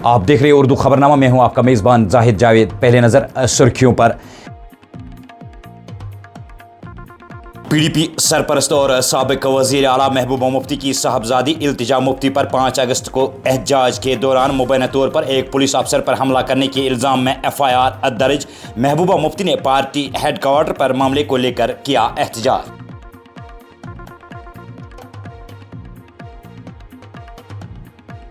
آپ دیکھ رہے اردو خبرنامہ، میں ہوں آپ کا میزبان زاہد جاوید۔ پہلے نظر سرخیوں پر۔ پی ڈی پی سرپرست اور سابق وزیر اعلیٰ محبوبہ مفتی کی صاحبزادی التجا مفتی پر 5 اگست کو احتجاج کے دوران مبینہ طور پر ایک پولیس افسر پر حملہ کرنے کے الزام میں FIR درج۔ محبوبہ مفتی نے پارٹی ہیڈ کوارٹر پر معاملے کو لے کر کیا احتجاج۔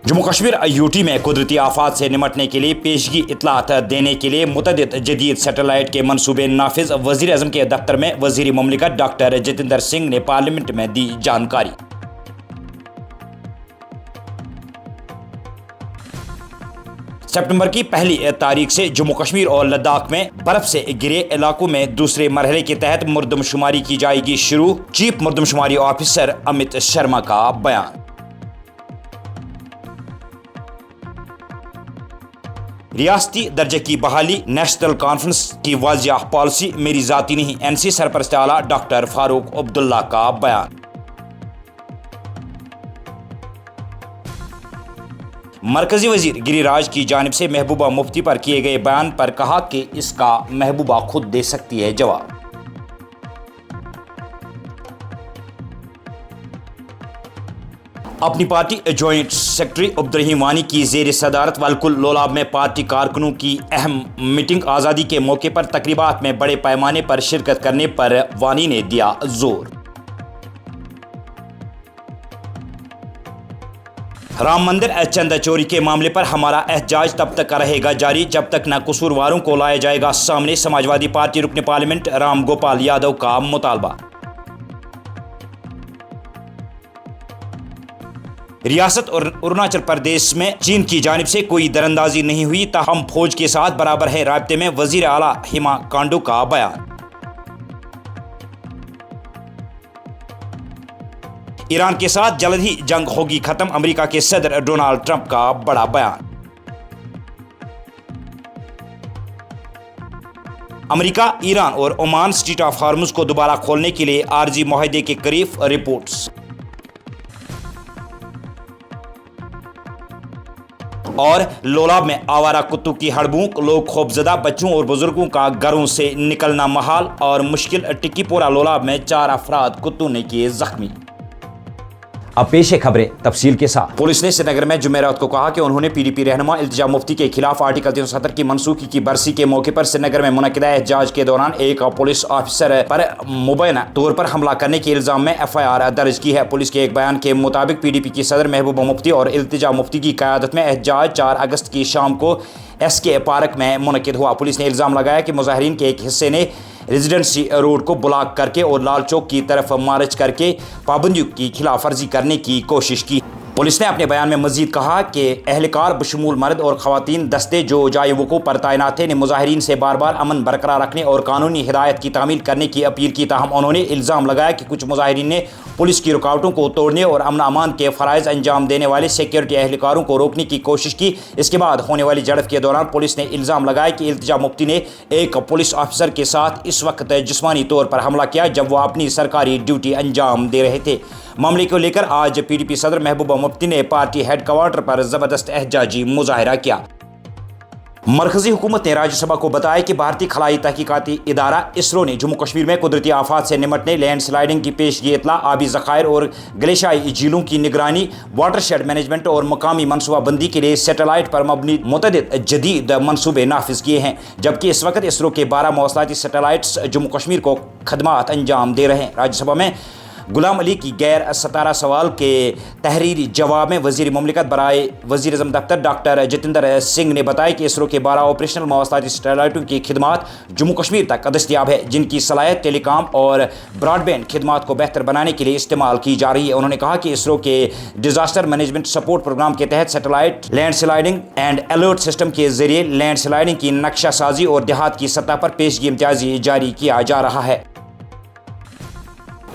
جموں کشمیر UT میں قدرتی آفات سے نمٹنے کے لیے پیشگی اطلاعات دینے کے لیے متعدد جدید سیٹلائٹ کے منصوبے نافذ۔ وزیر اعظم کے دفتر میں وزیر مملکت ڈاکٹر جتیندر سنگھ نے پارلیمنٹ میں دی جانکاری۔ سپٹمبر کی پہلی تاریخ سے جموں کشمیر اور لداخ میں برف سے گرے علاقوں میں دوسرے مرحلے کے تحت مردم شماری کی جائے گی شروع۔ چیف مردم شماری آفیسر امت شرما کا بیان۔ ریاستی درجے کی بحالی، نیشنل کانفرنس کی واضح پالیسی میری ذاتی نہیں، NC سرپرست اعلیٰ ڈاکٹر فاروق عبداللہ کا بیان۔ مرکزی وزیر گری راج کی جانب سے محبوبہ مفتی پر کیے گئے بیان پر کہا کہ اس کا محبوبہ خود دے سکتی ہے جواب۔ اپنی پارٹی جوائنٹ سیکرٹری عبدالرحیم وانی کی زیر صدارت والکل لولاب میں پارٹی کارکنوں کی اہم میٹنگ۔ آزادی کے موقع پر تقریبات میں بڑے پیمانے پر شرکت کرنے پر وانی نے دیا زور۔ رام مندر چندہ چوری کے معاملے پر ہمارا احتجاج تب تک رہے گا جاری جب تک نہ قصورواروں کو لایا جائے گا سامنے۔ سماجوادی پارٹی رکن پارلیمنٹ رام گوپال یادو کا مطالبہ۔ ریاست اور اروناچل پردیش میں چین کی جانب سے کوئی دراندازی نہیں ہوئی، تاہم فوج کے ساتھ برابر ہے رابطے میں، وزیر اعلیٰ ہیما کانڈو کا بیان۔ ایران کے ساتھ جلد ہی جنگ ہوگی ختم، امریکہ کے صدر ڈونالڈ ٹرمپ کا بڑا بیان۔ امریکہ، ایران اور عمان اسٹریٹ آف ہارمز کو دوبارہ کھولنے کے لیے عارضی معاہدے کے قریب، رپورٹس۔ اور لولاب میں آوارہ کتوں کی ہڑبونک، لوگ خوفزدہ، بچوں اور بزرگوں کا گھروں سے نکلنا محال اور مشکل۔ ٹکی پورہ لولاب میں 4 افراد کتوں نے کیے زخمی۔ اب پیش ہے خبریں تفصیل کے ساتھ۔ پولیس نے سری نگر میں جمعرات کو کہا کہ انہوں نے PDP رہنما التجا مفتی کے خلاف آرٹیکل 370 کی منسوخی کی برسی کے موقع پر سری نگر میں منعقدہ احتجاج کے دوران ایک پولیس آفیسر پر مبینہ طور پر حملہ کرنے کے الزام میں FIR درج کی ہے۔ پولیس کے ایک بیان کے مطابق PDP کی صدر محبوبہ مفتی اور التجا مفتی کی قیادت میں احتجاج 4 اگست کی شام کو SK پارک میں منعقد ہوا۔ پولیس نے الزام لگایا کہ مظاہرین کے ایک حصے نے ریزیڈنسی روڈ کو بلاک کر کے اور لال چوک کی طرف مارچ کر کے پابندیوں کی خلاف ورزی کرنے کی کوشش کی۔ پولیس نے اپنے بیان میں مزید کہا کہ اہلکار بشمول مرد اور خواتین دستے جو جائے وقوع پر تعینات تھے نے مظاہرین سے بار بار امن برقرار رکھنے اور قانونی ہدایت کی تعمیل کرنے کی اپیل کی، تاہم انہوں نے الزام لگایا کہ کچھ مظاہرین نے پولیس کی رکاوٹوں کو توڑنے اور امن امان کے فرائض انجام دینے والے سیکیورٹی اہلکاروں کو روکنے کی کوشش کی۔ اس کے بعد ہونے والی جھڑپ کے دوران پولیس نے الزام لگایا کہ التجا مفتی نے ایک پولیس آفیسر کے ساتھ اس وقت جسمانی طور پر حملہ کیا جب وہ اپنی سرکاری ڈیوٹی انجام دے رہے تھے۔ معاملے کو لے کر آج PDP صدر محبوبہ مفتی نے پارٹی ہیڈ کوارٹر پر زبردست احتجاجی مظاہرہ کیا۔ مرکزی حکومت نے راجیہ سبھا کو بتایا کہ بھارتی خلائی تحقیقاتی ادارہ ISRO نے جموں کشمیر میں قدرتی آفات سے نمٹنے، لینڈ سلائڈنگ کی پیشگی اطلاع، آبی ذخائر اور گلیشیائی جھیلوں کی نگرانی، واٹر شیڈ مینجمنٹ اور مقامی منصوبہ بندی کے لیے سیٹلائٹ پر مبنی متعدد جدید منصوبے نافذ کیے ہیں، جبکہ اس وقت ISRO کے 12 مواصلاتی سیٹلائٹس جموں کشمیر کو خدمات انجام دے رہے ہیں۔ راجیہ سبھا میں غلام علی کی غیر ستارہ سوال کے تحریری جواب میں وزیر مملکت برائے وزیر اعظم دفتر ڈاکٹر جتیندر سنگھ نے بتایا کہ ISRO کے 12 آپریشنل مواصلاتی سیٹلائٹوں کی خدمات جموں کشمیر تک دستیاب ہے، جن کی صلاحیت ٹیلی کام اور براڈ بینڈ خدمات کو بہتر بنانے کے لیے استعمال کی جا رہی ہے۔ انہوں نے کہا کہ ISRO کے ڈیزاسٹر مینجمنٹ سپورٹ پروگرام کے تحت satellite land sliding and alert system کے ذریعے لینڈ سلائڈنگ کی نقشہ سازی اور دیہات کی سطح پر پیشگی امتیازی جاری کیا جا رہا ہے۔